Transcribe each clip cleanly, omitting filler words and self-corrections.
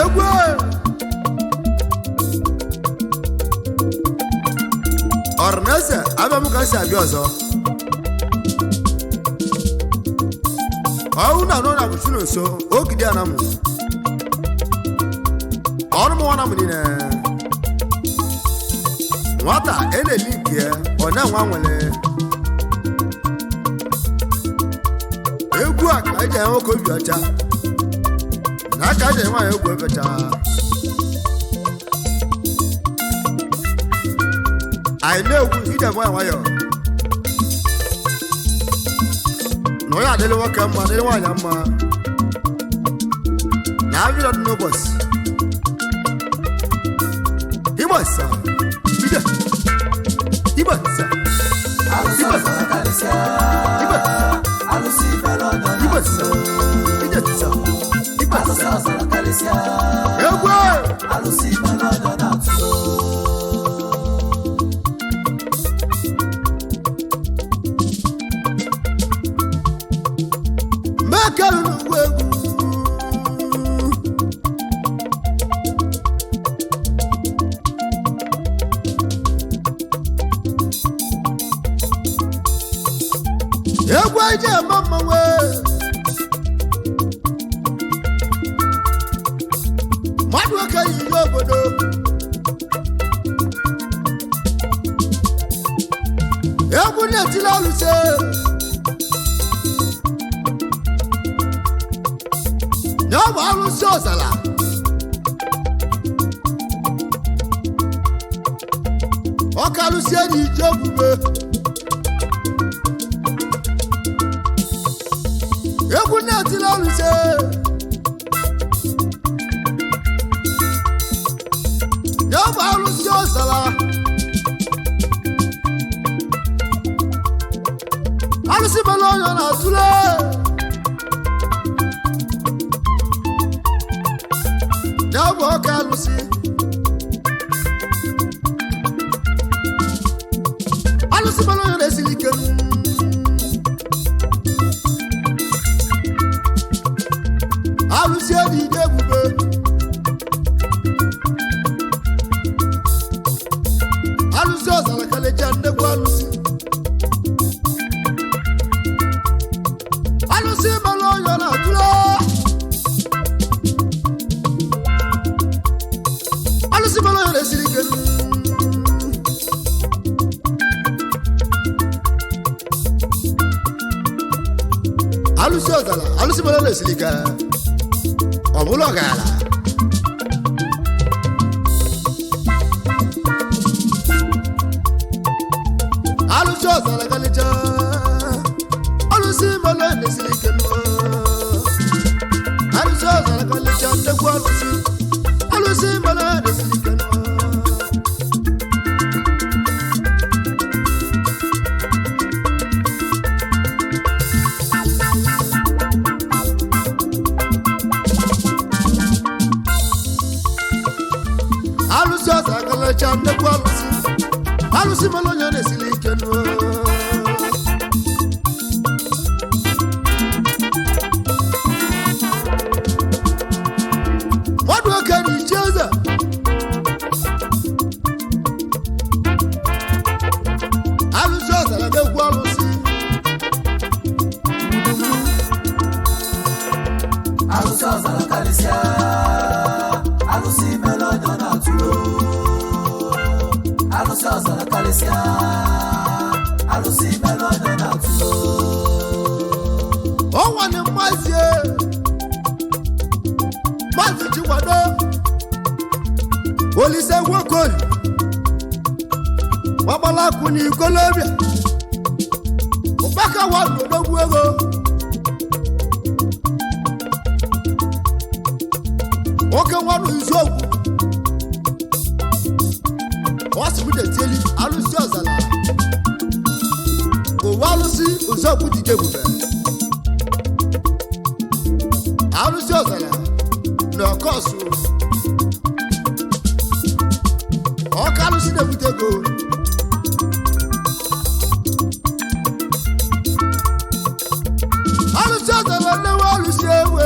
egwu ọrụneze abịa m ka si abịa ọzọ ọwụ na anọ na bụchi n'oso ogidi anamụ ọrụ m nwana m dị na nwata eleli nke ya ọ na-enwe nwere egwu a ka eji enwe nwoke obi ọcha na aka eji enwe anyị egwu ebecha anyị na-egwu ije bụ nwayọ na onye adịrị nwoke mma dịrị nwaanyị mma na abịrị ọdụ n'ụbọchị ịgbasa ije ịgbasa egwu eji eme mmanwe mmadụ oke yiri obodo egwu na-etili alụse ya bụ alụsị ọzara ọka alụsị enyi ije okwube egwu na-etili alụse ya bụ alụsị ọzara alụsị mere ọnya na-atụle ya bụ ọka alụsị alụsị mere ọnya na-esiri ike alụsị enyi ide ebube alụsị ọzara kalecha nnekwu alụsị alụsị mere ọnya na-atụle alụsị mere ọnya na-esiri ike alụsị ọzara alụsị mere ọnya na-esiri ike ọ bụla ọgarala alụsị ọzara kalecha alụsị mere ọnya na-esiri ike alụsị ọzara kalecha nnekwu alụsị alụsị mere ọnya na-esiri ike alụsị ọzara kalecha nnekwu alụsị alụsị mere ọnya na-esiri ike mmadụ oke na ichi eze alụsị ọzara na-ekwu alụsị alụsị ọzara karịsịa alụsị mere ọnya na-atụlo alụsị ọzara karịsịa alụsị mere ọnya na-atụlo ọnwanne mmazi chikwado olise gwokoli gbagbalakwụ na ikolobịa ụkpaka wadodogwu ego nwoke nwanụ izuokwu ọsibụdetieli alụsị ọzara owu alụsị uzuokwu dike ebube alụsị ọzara na ọkọsụ ọka alụsị na-ebute ego alụsị ọzara nnewe alụsị ewu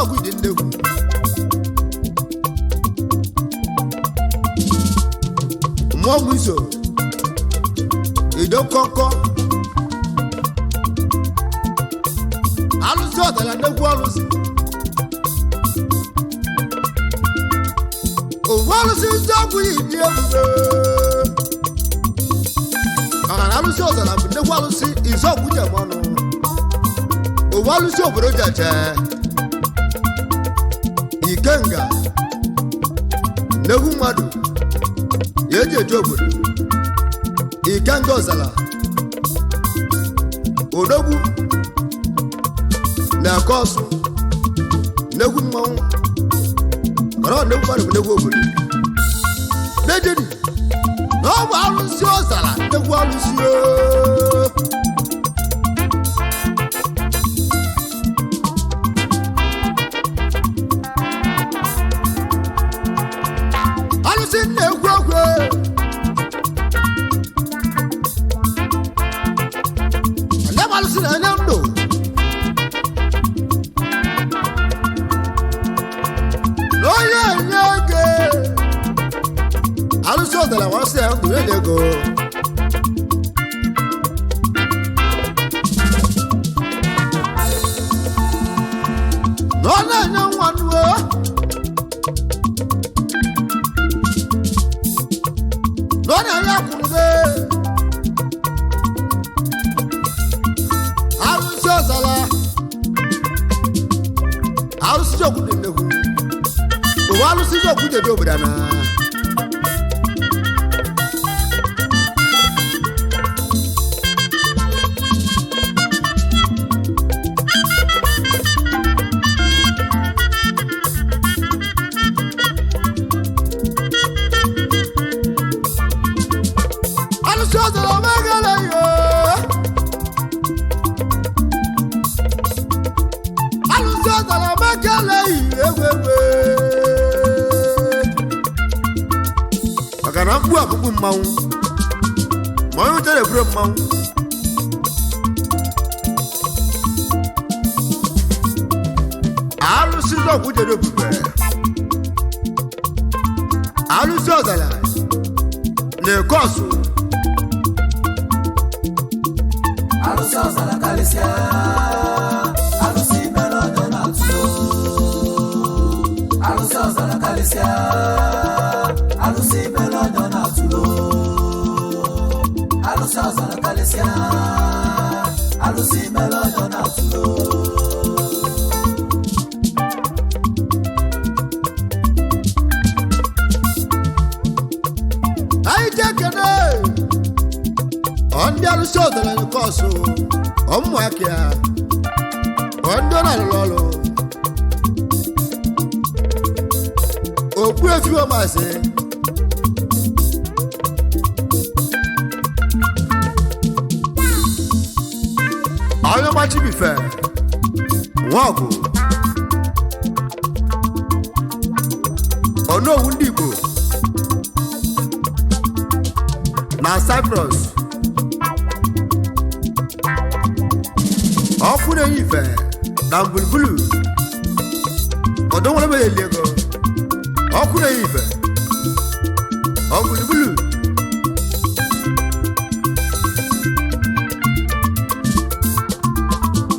ọgwụ dị nnegwu mmụọ mụ iso ido kọkọ alụsị ọdala nnegwu alụsị owu alụsị ndị ọgwụ dị ebube maka na alụsị ọdala bụ nnegwu alụsị izu ọgwụ jem ọnụ owu alụsị obodo jaje ikenga nnegwu mmadụ ya eji eje obodo ikenga ọzala odogwu na-eke ọsụ nnegwu mmanwụ kọrọ nnegwu mmadụ bụ nnegwu obodo nejedi na ọ bụ alụsị ọzala nnegwu alụsị alụsị na-egwu egwu nne m alụsị na-enye ndụ na onye enye ego alụsị ọdala nwasị ya ndụ enye ego na ọ na-enye nwa nuo na ọ na-enye akwụrụbe alụsị ọzala alụsị jọgwụ dị nnekwu owu alụsị jọgwụ jeje obodo na alụsị ọzala megala yo alụsị ọzala megala egwu egwu maka na mkpu abụkpu mmanwụ ma onye uche na-eburu mmanwụ alụsị ọgwụ jere ebube alụsị ọzala na-eke ọsụ alụsị ọzala karịsịa alụsị mere ọjọọ na-atụ alụsị ọzala karịsịa alụsị mere ọjọọ na-atụ alụsị ọzala karịsịa alụsị mere ọjọọ na-atụ anyị ji ekene ndị alụsị ọdala nke ọsụ ọmụaka ya ndị ọ na-alụrụ ọrụ okpu efi ọmasị onye machibife nwaọgụ onowu ndị Igbo na Cyprus ọkụ na-enye ife na mgburugburu ọdọ nwere mere eli ego ọkụ na-enye ife ọgburugburu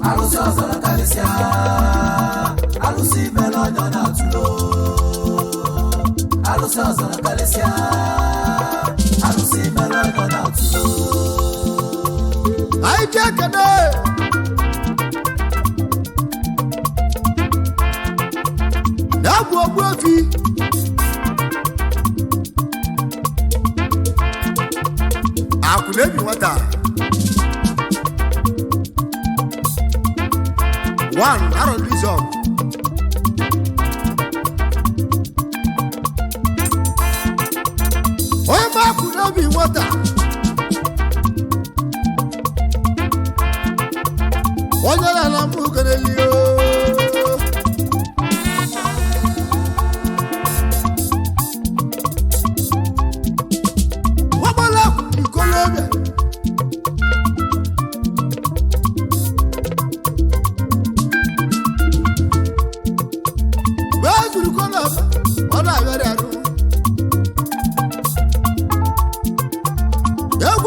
alụsị ọzala karịsịa alụsị mere ọjọọ na-atụ alụsị ọzala karịsịa alụsị mere ọjọọ na-atụ anyị ji ekene na-abụ ogbu efi akụ na-ebi nwata one arọlizọm onye ma akụ na-ebi nwata onye na-ala mụ kenelio wagbala ikolobia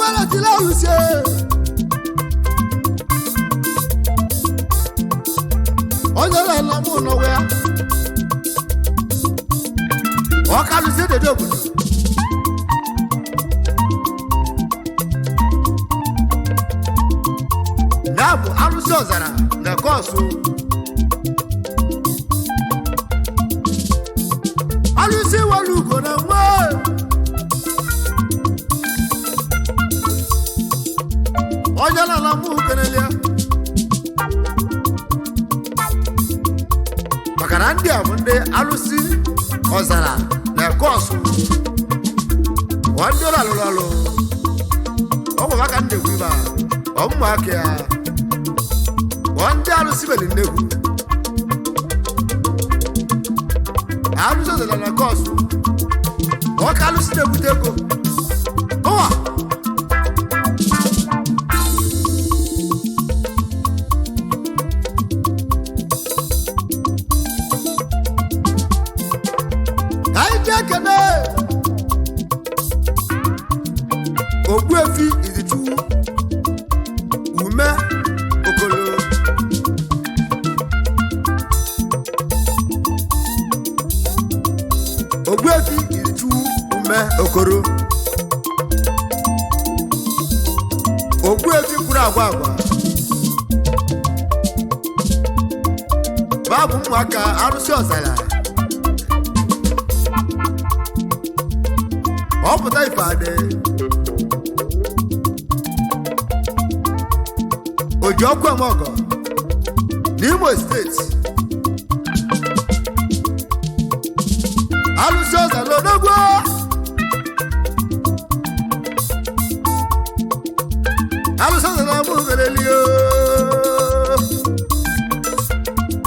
wala tila lusie onyala na mu no we o ka lusie de dobu nabu aluso zara na kosu alusi walugo na mwe onyala na mu kenelia makana ndi abunde alusi ozara na kosu wandola lolo obo baka nde kwiba omma akya wande alusi beli ndeku alusi ozara na kosu waka alusi debuteko owa kene ogbuefi izichu ume okolo ogbuefi izichu ume okoro ogbuefi kwuru agwa babu ụmụaka arụsị ọzara ọpụta ifeadị oji ọkụ ọmọgọ n'Imo steeti alụsị ọzara odogwu alụsị ọzara mụ velelio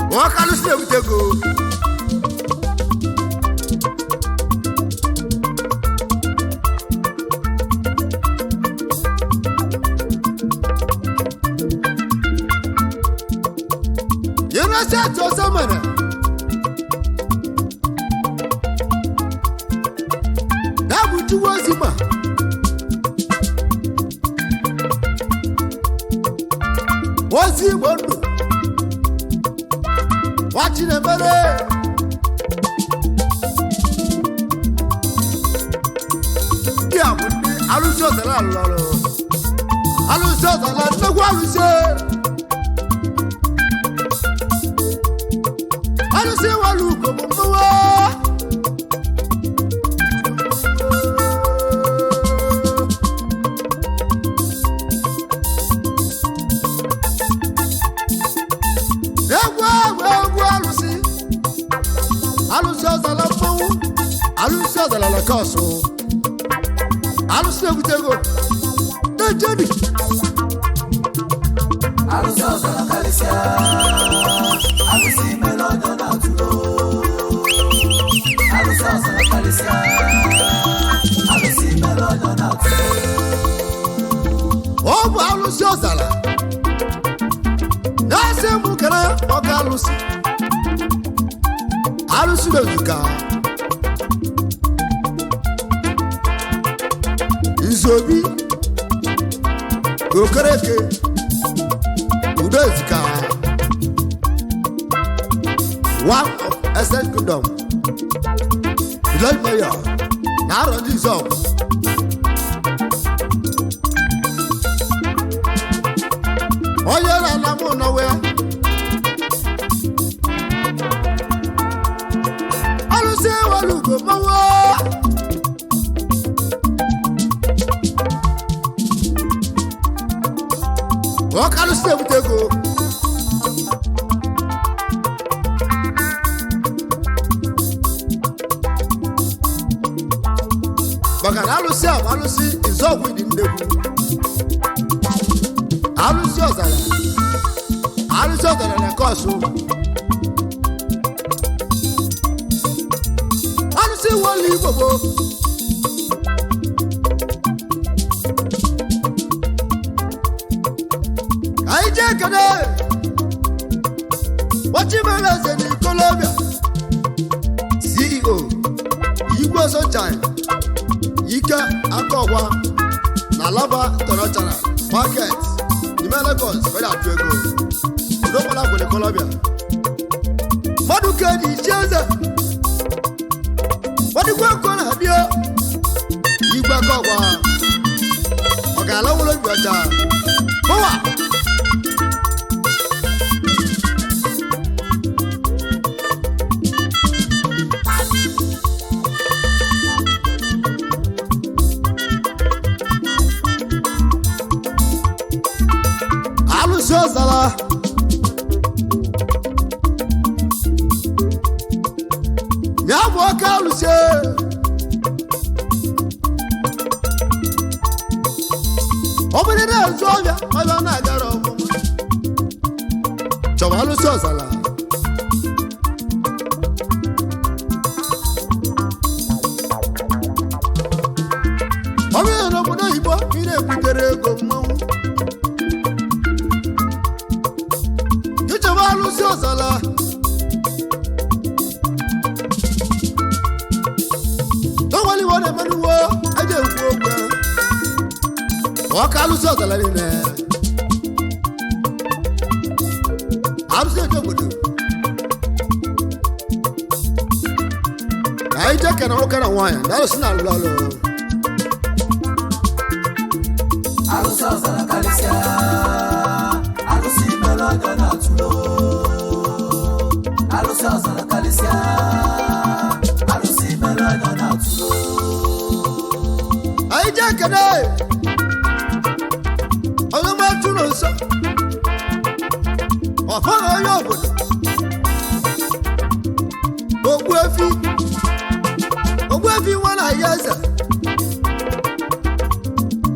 nwoke alụsị na-ebutego to samana dabu tuwazima wazi bondo wachine mere dia bundi aluso dala lolo aluso dala nagwa aluso alusi walugo mumwa ewa alusi azala mwu alusi azala la kaso alusi egutego dejeni alusi azala kalisia alusi melodo na tulo alusi azala kalisia alusi melodo na tulo obu alusi azala nase mukara oga alusi dozika izobi okereke udozika one of Essex Kingdom village mayor na arọdị zọb onye na mụ nọwe alụsị walugo mmanwụ ọka alụsị ebutego maka na alụsị izọgwụ dị ndegwu alụsị ọzara na kọsụ alụsị wọlụ igbobo anyị jee kene wachimere eze na ikolobia CEO Igwe Sunshine ike akọgwa na Alaba International Market n'ime Lagos ka ọ na-atụ ego n'okporo agwụ Colombia mmadụ ka dị iche eze wadịkwa ego na-abịa igwe aka ọgwa ọ ga-ala ụlọ obi ọcha pụwa alụsị ọzara ya bụ ọka alụsị ọ bụrụ na-ezu ọbịa ọbịa na-agara ọmụma chọrọ alụsị ọzara ọ bụrụ na obodo oyibo ị na-ebutere ego mmanwụ ịchọba alụsị ọzara ọnwaliwo na-emenuwo eji ekwu okwu ọka alụsị ọzara niile alụsị eji obodo ka anyị jee kena nwoke na nwaanyị na alụsị na alụlụ ọlụ alụsị ọzara karịsịa alụsị mere ọjọọ na-atụlo alụsị ọzara karịsịa alụsị mere ọjọọ na-atụlo anyị jee kene onye matụ na nsọ ọfa na onye obodo Ogbuefi nwa na ya eze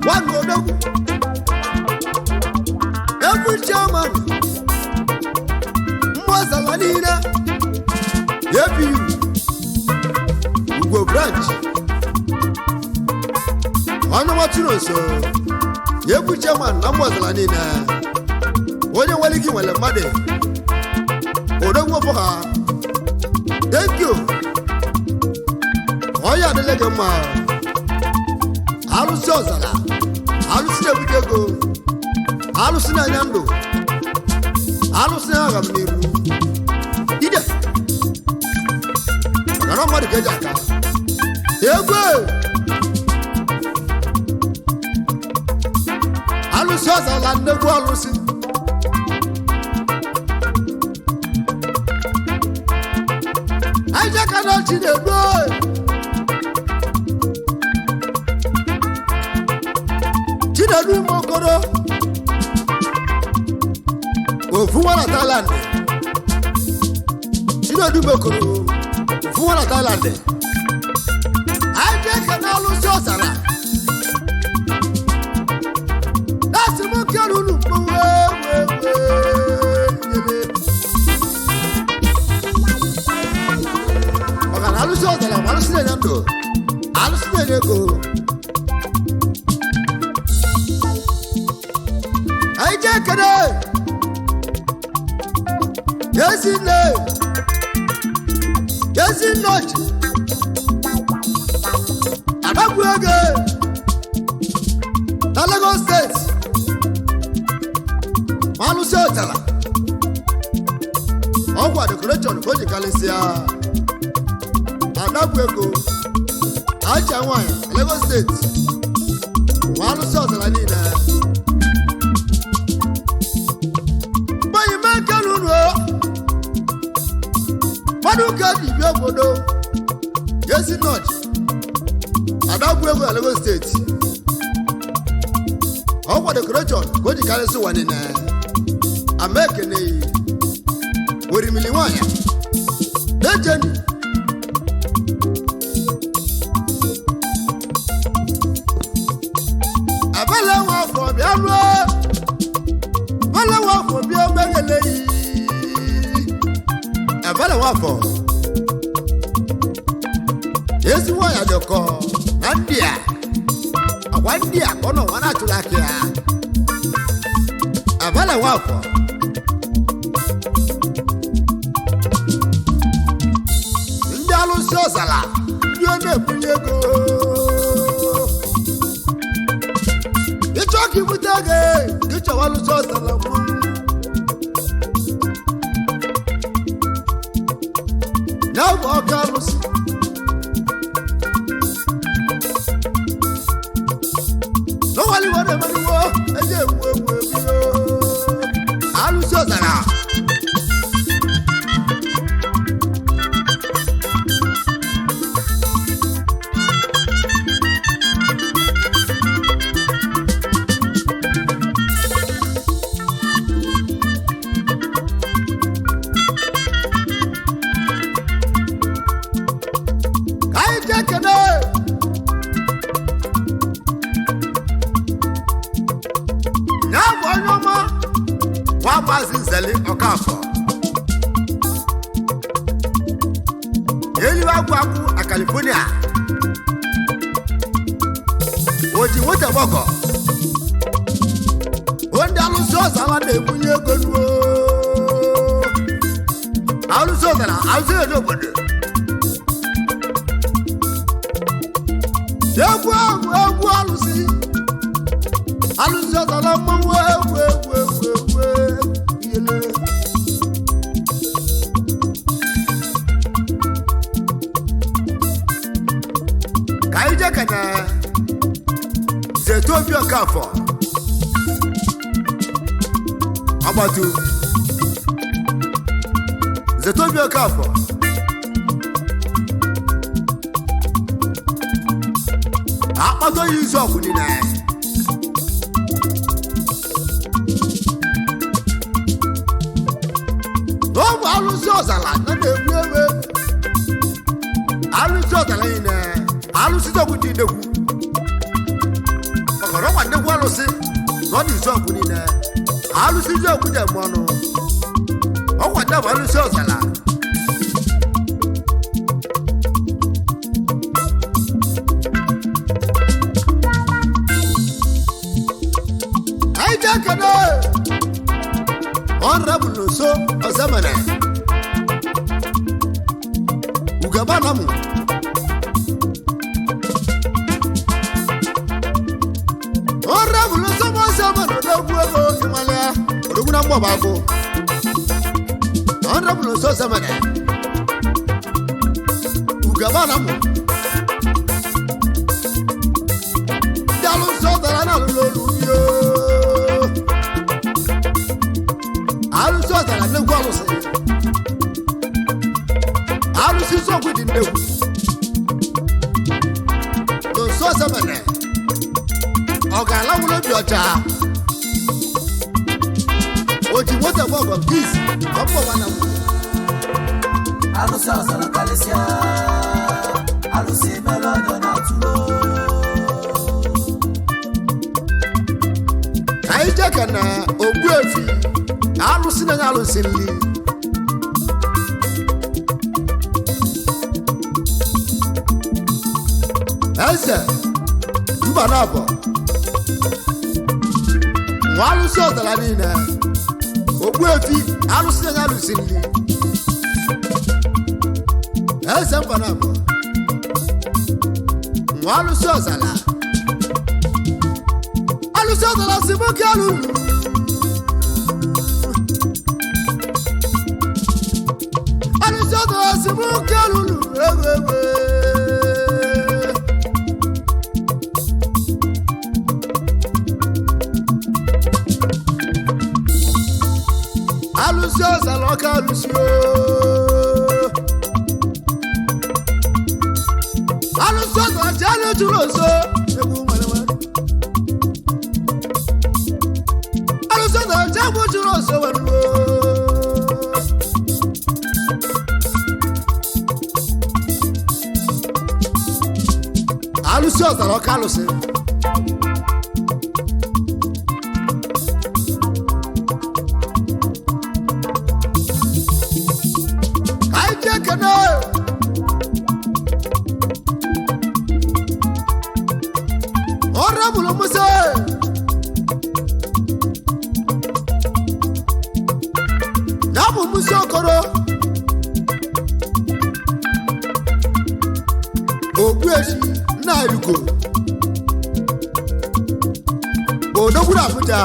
nwanne odogwu egwu chairman mmụọzala niile ebi Ugwo branch onye matụ na nsọ egwu chairman na mmụọzala niile onye nwere ike nwere mmadụ odogwu ọfọ ha thank you onye adịle gị mma alụsị ọzara alụsị na-ebute ego alụsị na-anya ndụ alụsị na-agha m n'iru ide gara mmadụ ka eji aka egwe alụsị ọzara nnegwu alụsị anyị jeka na chi na-egbu chinedu ime okoro ofu nwa Thailand chinedu ime okoro ofu nwa Thailand anyị jeka na alụsị ọzara na-asị m kere unu mkpụwe alụsị ọzara ma alụsị na-enye ndụ alụsị na-enye ego anyị jee kene ezi nne ọchị adagbu ego na Lagos steeti ma alụsị ọzara ọgwa decoration ka o ji karịsịa adagbu ego acha nwaanyị Lagos steeti ma alụsị ọzara niile mgbe ime kenunu mmadụ ka dị ibi obodo ezi nọchi adagbu ego na Lagos steeti ọkwa decoration ka o ji karịsị ụwa niile ama ekene orimili nwaanyị ejeni abala nwa afọ bịa ruo abala nwa afọ bịa ogbegele abala nwa afọ ezi nwaanyị dịkọ na ndị a agwa ndị a ka ọ nọ nwa na-achụrụ aka ya abala nwa afọ ndị alụsị ọzara ndị ọ na-ebunye ego Yoki Mutage, get your one shot at the moon. Now, Carlos. Nobody want to walk, and then I'll show that out. Zali Okafo Eli wa kwaku a California Oji wota boko Onda lu so sala de bunye gonuo Alu so sala alu do bodo Yagwa alusi Alu so sala mo Kana Zetobia Kafo Abatu Zetobia Kafo Abato yiso kunina No alu so sala na dewe alu so sala ina alu si so kuti deku okoro wa deku alu si no di so kuni na alu si so kuti mo no o wa da alu so sala ai ja kana on rabu so osamana ugabana mu Bago Honorable so samana Ugabana mo Dalu so dara lo yo Alu so dara ne kwalo se Alu si so kwidi ndewu Do so samana Ogala wulo bi oja Oji wota baba please baba wana Alu sasa na kalisia Alu si melodo na tulo Kaija kana ogwefi Alu si na alu sinli Asa Mbanabo Walu so dalanina Ogwefi alusi na alusi nli Esa mpanabo Alusi ozala Alusi ozala simuki alulu Alusi ozala simuki alulu Alusi ozala oka alusi Alusi ozala jale juroso Alusi ozala jabu juroso wanuo Alusi ozala oka alusi Honorable Musa Nabu Musa Koro Ogweshi Narugo odogwu na Abuja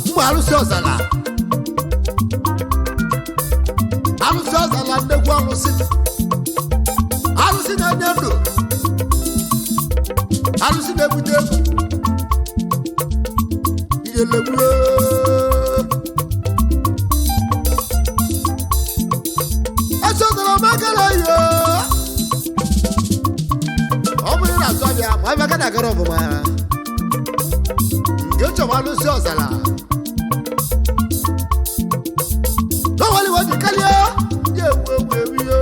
mgbe alụsị ọzala nnekwu alụsị na-enye ndụ alụsị na-ebute ego iyelegbuo esozara makara yo ọ bụrụ na azụ abịa ma ebe na agara ọbụma nke chọrọ alụsị ọzala n'ọnwale wọji karịa ndị ewu yo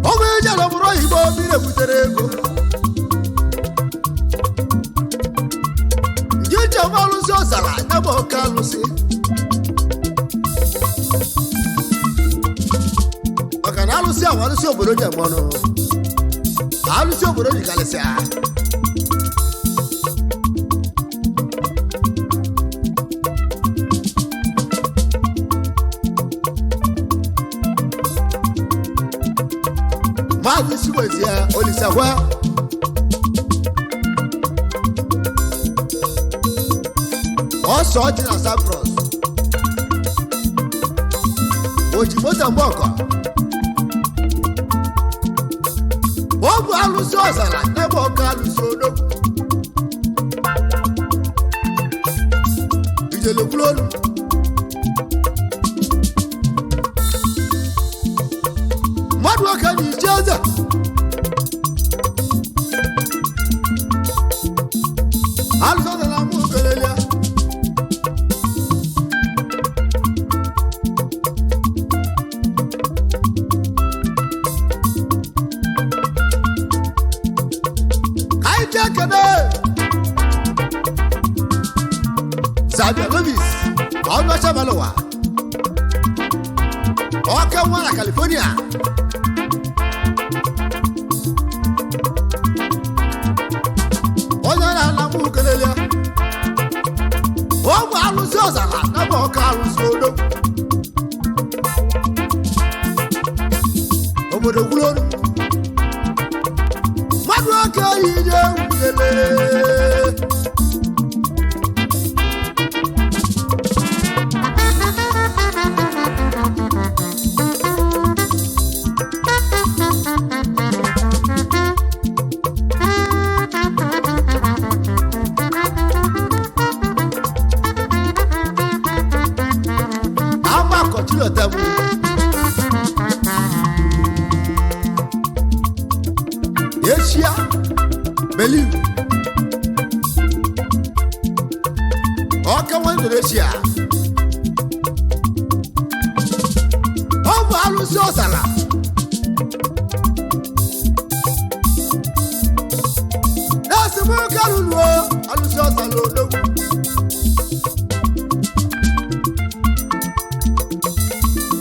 ọ bụ ijere ọbụrụ oyibo mmiri ebutere ego ndị chọrọ alụsị ọzala ya bụ oke alụsị maka na alụsị ahụ alụsị obodo ji eme ọnụ alụsị obodo ji karịsịa maazị Chiwezie Olisekwe ọsọ ọjị na Cyprus oji moto mgbe ọkọ ọ bụ alụsị ọzala n'ebe ọka alụsị odogwu ijelekwuru olu mmadụ oke na ije eze alụsị ọzala mụ kelele ya Zabia Lewis ọnụ ọcha Malawa ọka nwa na California onye na-ala mụ kelele ọ bụ alụsị ọzala n'ebe ọka alụsị odo obodo gwuru olu mmadụ oke oyi je wuyele Asia believe ọka nwa Indonesia ọ bụ alụsị ọzala na-esimụ karụruo alụsị ọzala odogwu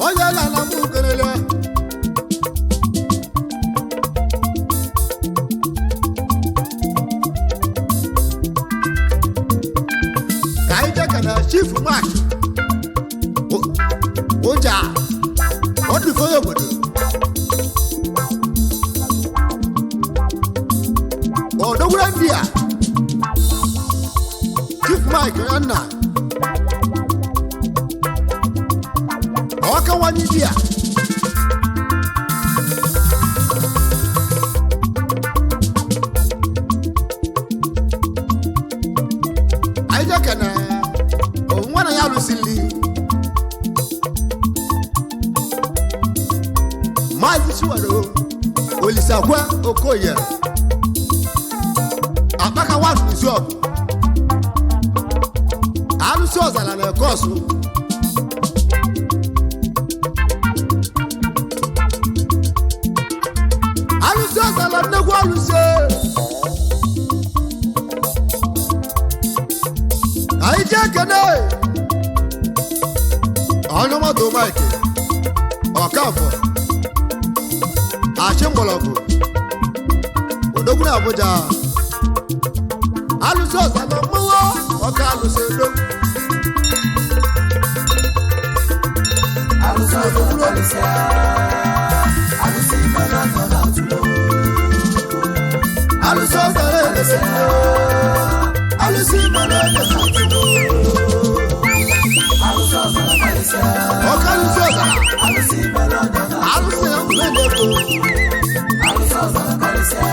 onye na-ala mụ kelele Chief Mark Oja ọdún fọyọ obodo ọdọgwura ndị a Chief Mark Nna ọkawanye ndị a aijekana onwana ya lụsili Maazị Chiwado Olisekwe Okoye akpaka nwa Bishop alụsị ọzala na Ekosu alụsị ọzala nnekwu alụsị anyị ji ekene ọnụmọdụ Mike Ọkafọ Achịmgbọlọgwụ odogwu na Abuja alụsị ọzala mmanwụ ọka alụsị edo alụsị ọ̀kàlùsí ọ̀sà Alụsị melọdọ na alụsị ẹ̀kọ́ alụsị ọzọ karịsịa